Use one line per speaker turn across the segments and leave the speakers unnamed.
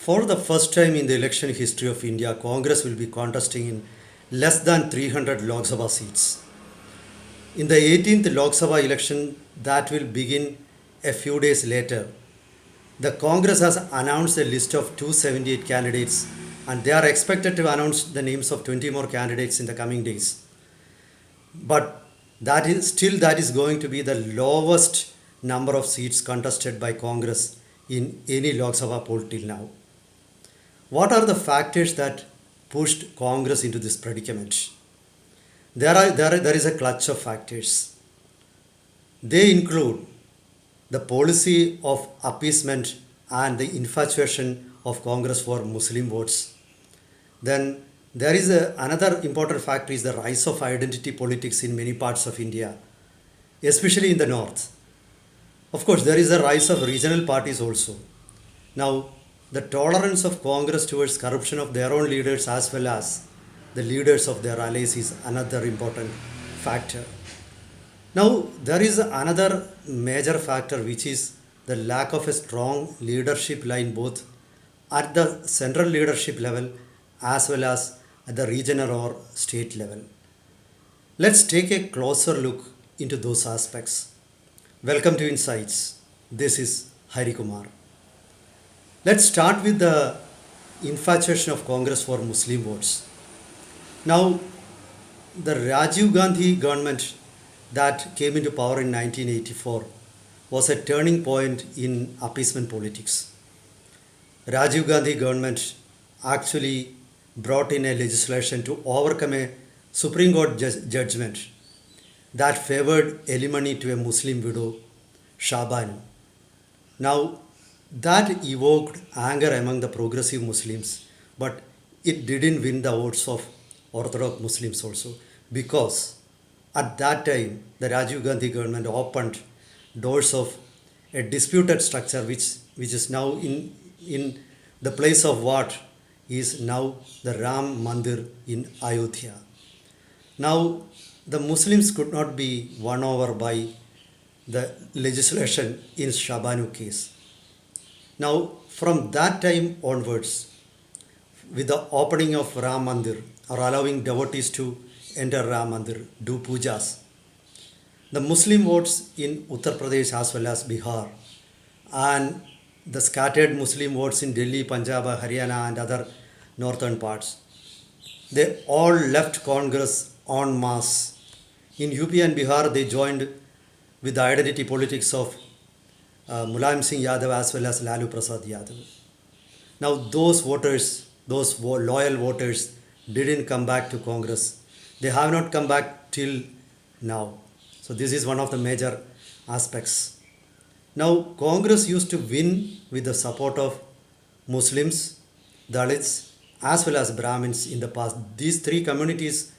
For the first time in the election history of India, Congress will be contesting in less than 300 Lok Sabha seats. In the 18th Lok Sabha election that will begin a few days later, the Congress has announced a list of 278 candidates and they are expected to announce the names of 20 more candidates in the coming days. But that is going to be the lowest number of seats contested by Congress in any Lok Sabha poll till now. What are the factors that pushed Congress into this predicament? There is a clutch of factors. They include the policy of appeasement and the infatuation of Congress for Muslim votes. Then there is another important factor is the rise of identity politics in many parts of India, especially in the north. Of course, there is a rise of regional parties also. Now, the tolerance of Congress towards corruption of their own leaders as well as the leaders of their allies is another important factor. Now, there is another major factor which is the lack of a strong leadership line both at the central leadership level as well as at the regional or state level. Let's take a closer look into those aspects. Welcome to Insights. This is Hari Kumar. Let's start with the infatuation of Congress for Muslim votes. Now, the Rajiv Gandhi government that came into power in 1984 was a turning point in appeasement politics. Rajiv Gandhi government actually brought in a legislation to overcome a Supreme Court judgment that favored alimony to a Muslim widow, Shabanu. Now, that evoked anger among the progressive Muslims, but it didn't win the votes of Orthodox Muslims also because at that time the Rajiv Gandhi government opened doors of a disputed structure which is now in the place of what is now the Ram Mandir in Ayodhya. Now, the Muslims could not be won over by the legislation in Shabanu case. Now, from that time onwards, with the opening of Ram Mandir or allowing devotees to enter Ram Mandir, do pujas, the Muslim votes in Uttar Pradesh as well as Bihar and the scattered Muslim votes in Delhi, Punjab, Haryana and other northern parts, they all left Congress en masse. In UP and Bihar, they joined with the identity politics of Mulayam Singh Yadav as well as Lalu Prasad Yadav. Now, those voters, those loyal voters, didn't come back to Congress. They have not come back till now. So, this is one of the major aspects. Now, Congress used to win with the support of Muslims, Dalits, as well as Brahmins in the past. These three communities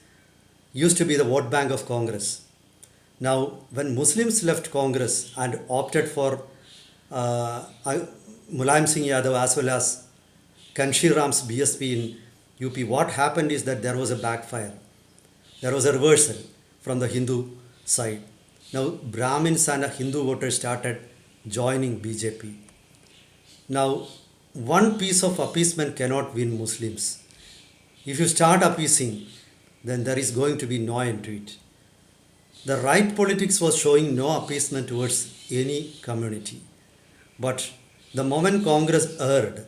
used to be the vote bank of Congress. Now, when Muslims left Congress and opted for Mulayam Singh Yadav as well as Kanshi Ram's BSP in UP, what happened is that there was a backfire. There was a reversal from the Hindu side. Now, Brahmins and Hindu voters started joining BJP. Now, one piece of appeasement cannot win Muslims. If you start appeasing, then there is going to be no end to it. The right politics was showing no appeasement towards any community. But the moment Congress erred,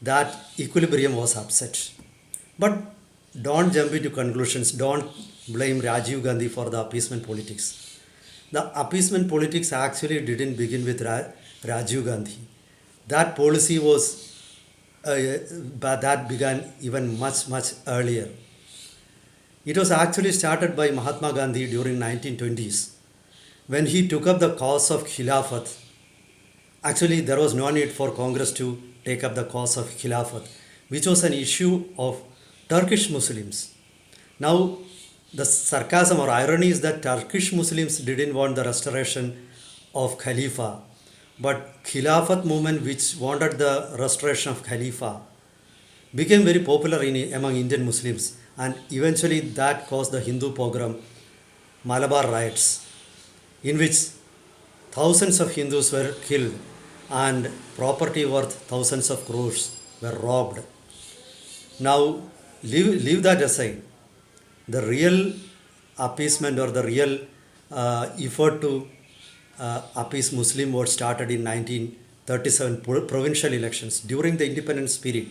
that equilibrium was upset. But don't jump into conclusions. Don't blame Rajiv Gandhi for the appeasement politics. The appeasement politics actually didn't begin with Rajiv Gandhi. That policy that began even much earlier. It was actually started by Mahatma Gandhi during 1920s when he took up the cause of Khilafat. Actually, there was no need for Congress to take up the cause of Khilafat, which was an issue of Turkish Muslims. Now, the sarcasm or irony is that Turkish Muslims didn't want the restoration of Khalifa, but Khilafat movement, which wanted the restoration of Khalifa, became very popular among Indian Muslims, and eventually that caused the Hindu pogrom, Malabar riots, in which thousands of Hindus were killed and property worth thousands of crores were robbed. Now, leave that aside. The real appeasement or the real effort to appease Muslim vote started in 1937 provincial elections during the independence period.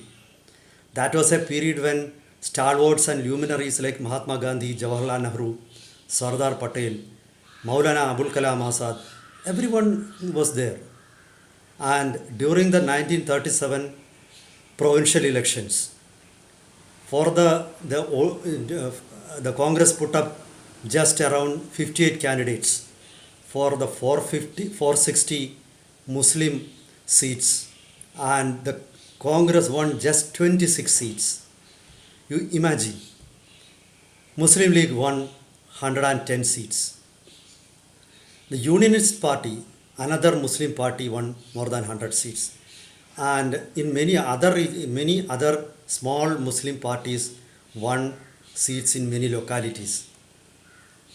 That was a period when stalwarts and luminaries like Mahatma Gandhi, Jawaharlal Nehru, Sardar Patel, Maulana Abul Kalam Azad, everyone was there. And during the 1937 provincial elections, for the Congress put up just around 58 candidates for the 460 Muslim seats, and the Congress won just 26 seats. You imagine, Muslim League won 110 seats. The Unionist Party, another Muslim party, won more than 100 seats. And in many other small Muslim parties won seats in many localities.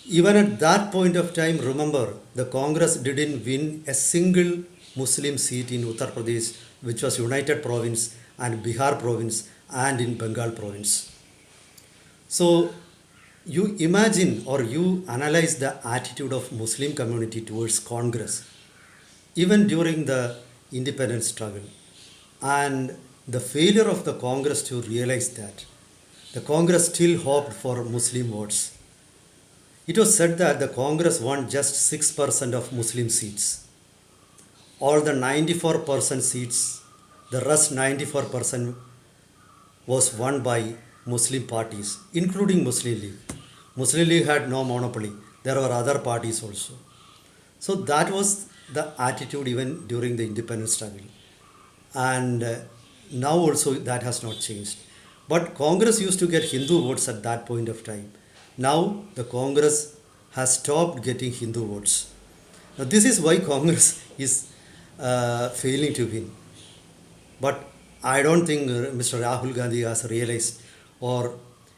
Even at that point of time, remember, the Congress didn't win a single Muslim seat in Uttar Pradesh, which was United Province, and Bihar Province, and in Bengal Province. So you imagine or you analyze the attitude of Muslim community towards Congress, even during the independence struggle, and the failure of the Congress to realize that. The Congress still hoped for Muslim votes. It was said that the Congress won just 6% of Muslim seats. All the 94% seats, the rest 94% was won by Muslim parties, including Muslim League. Muslim League had no monopoly. There were other parties also. So that was the attitude even during the independence struggle. And now also that has not changed. But Congress used to get Hindu votes at that point of time. Now the Congress has stopped getting Hindu votes. Now this is why Congress is failing to win. But I don't think Mr. Rahul Gandhi has realized, or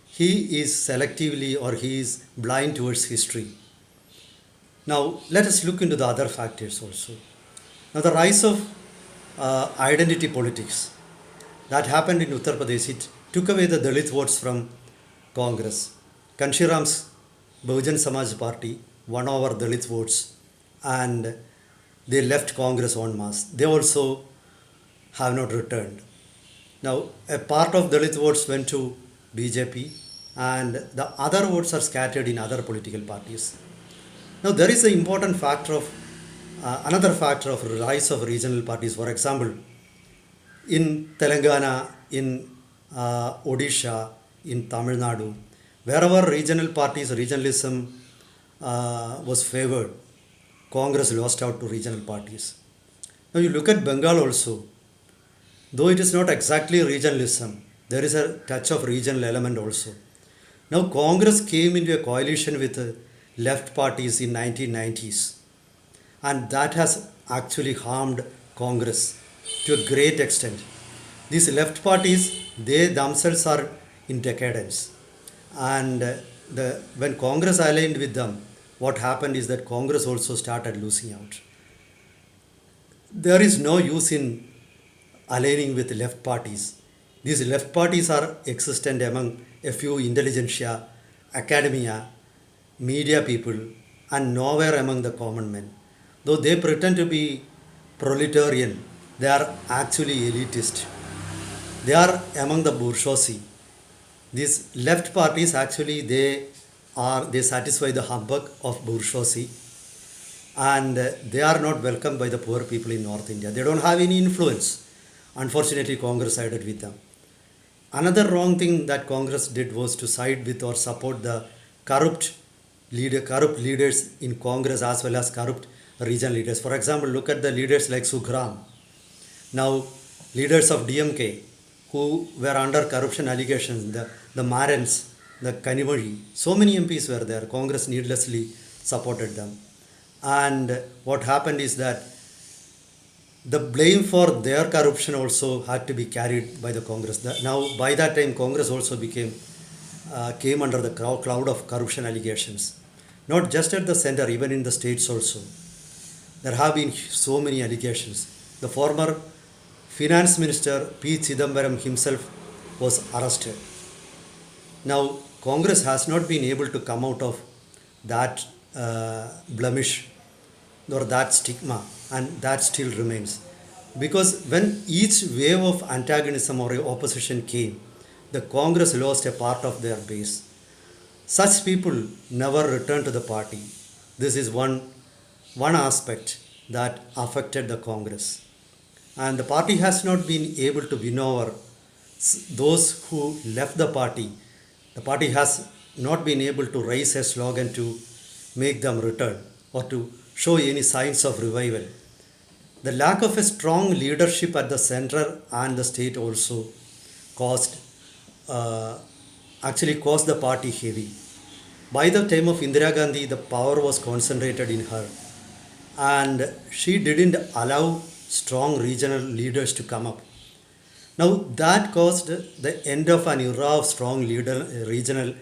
he is selectively or he is blind towards history. Now let us look into the other factors also. Now the rise of identity politics that happened in Uttar Pradesh, it took away the Dalit votes from Congress. Kanshiram's Bahujan Samaj Party won over Dalit votes, and they left Congress en masse. They also have not returned. Now, a part of Dalit votes went to BJP, and the other votes are scattered in other political parties. Now, there is an important factor of another factor of rise of regional parties. For example, in Telangana, in Odisha, in Tamil Nadu, wherever regional parties, regionalism was favored, Congress lost out to regional parties. Now you look at Bengal also, though it is not exactly regionalism, there is a touch of regional element also. Now Congress came into a coalition with left parties in 1990s, and that has actually harmed Congress to a great extent. These left parties, they themselves are in decadence, and when Congress aligned with them, what happened is that Congress also started losing out. There is no use in aligning with left parties. These left parties are existent among a few intelligentsia, academia, media people, and nowhere among the common men. Though they pretend to be proletarian, they are actually elitist. They are among the bourgeoisie. These left parties actually they satisfy the humbug of bourgeoisie, and they are not welcomed by the poor people in North India. They don't have any influence. Unfortunately, Congress sided with them. Another wrong thing that Congress did was to side with or support the corrupt leaders in Congress as well as corrupt regional leaders. For example, look at the leaders like Sukhram. Now, leaders of DMK who were under corruption allegations, the Marans, the Kanimozhi, so many MPs were there. Congress needlessly supported them. And what happened is that the blame for their corruption also had to be carried by the Congress. Now, by that time, Congress also came under the cloud of corruption allegations. Not just at the center, even in the states also. There have been so many allegations. The former finance minister P. Chidambaram himself was arrested. Now, Congress has not been able to come out of that blemish or that stigma, and that still remains. Because when each wave of antagonism or opposition came, the Congress lost a part of their base. Such people never returned to the party. This is one aspect that affected the Congress. And the party has not been able to win over those who left the party. The party has not been able to raise a slogan to make them return or to show any signs of revival. The lack of a strong leadership at the center and the state also caused uh, actually caused the party heavy. By the time of Indira Gandhi, the power was concentrated in her, and she didn't allow strong regional leaders to come up. Now that caused the end of an era of strong regional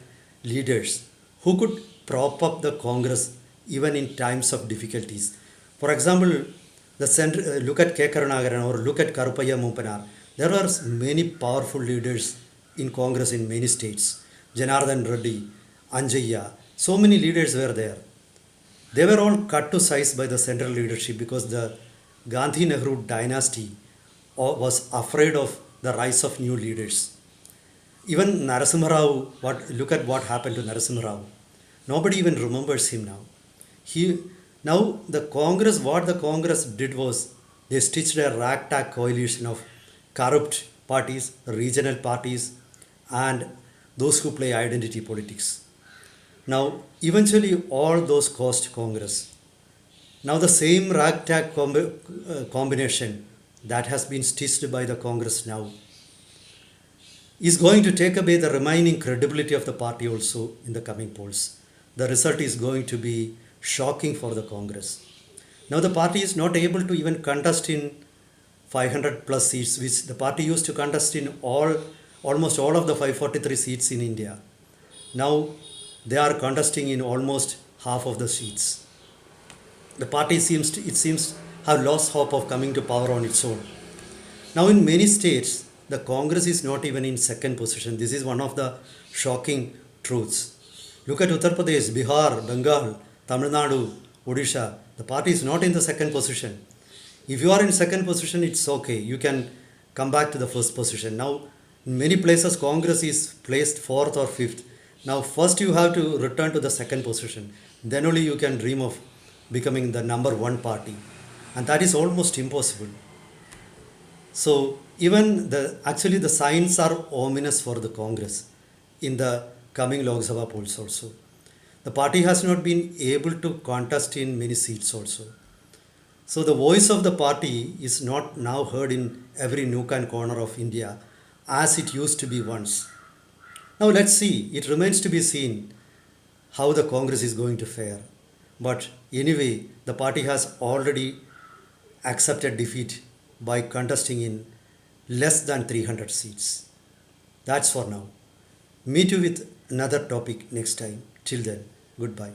leaders who could prop up the Congress even in times of difficulties. For example, look at K. Karunagaran or look at Karupaya Mumpanar. There are many powerful leaders in Congress in many states. Janardhan Reddy, Anjaya, so many leaders were there. They were all cut to size by the central leadership because the Gandhi Nehru dynasty was afraid of the rise of new leaders. Even Narasimha Rao, look at what happened to Narasimha Rao. Nobody even remembers him now. He now what the Congress did was they stitched a ragtag coalition of corrupt parties, regional parties, and those who play identity politics. Now, eventually, all those cost Congress. Now, the same ragtag combination that has been stitched by the Congress now is going to take away the remaining credibility of the party also in the coming polls. The result is going to be shocking for the Congress. Now, the party is not able to even contest in 500 plus seats, which the party used to contest in almost all of the 543 seats in India. Now, they are contesting in almost half of the seats. The party seems have lost hope of coming to power on its own. Now, in many states, the Congress is not even in second position. This is one of the shocking truths. Look at Uttar Pradesh, Bihar, Bengal, Tamil Nadu, Odisha. The party is not in the second position. If you are in second position, it's okay. You can come back to the first position. Now, in many places, Congress is placed fourth or fifth. Now, first you have to return to the second position. Then only you can dream of becoming the number one party. And that is almost impossible. So, even actually the signs are ominous for the Congress in the coming Lok Sabha polls also. The party has not been able to contest in many seats also. So the voice of the party is not now heard in every nook and corner of India as it used to be once. Now let's see. It remains to be seen how the Congress is going to fare. But anyway, the party has already accepted defeat by contesting in less than 300 seats. That's for now. Meet you with another topic next time. Till then, goodbye.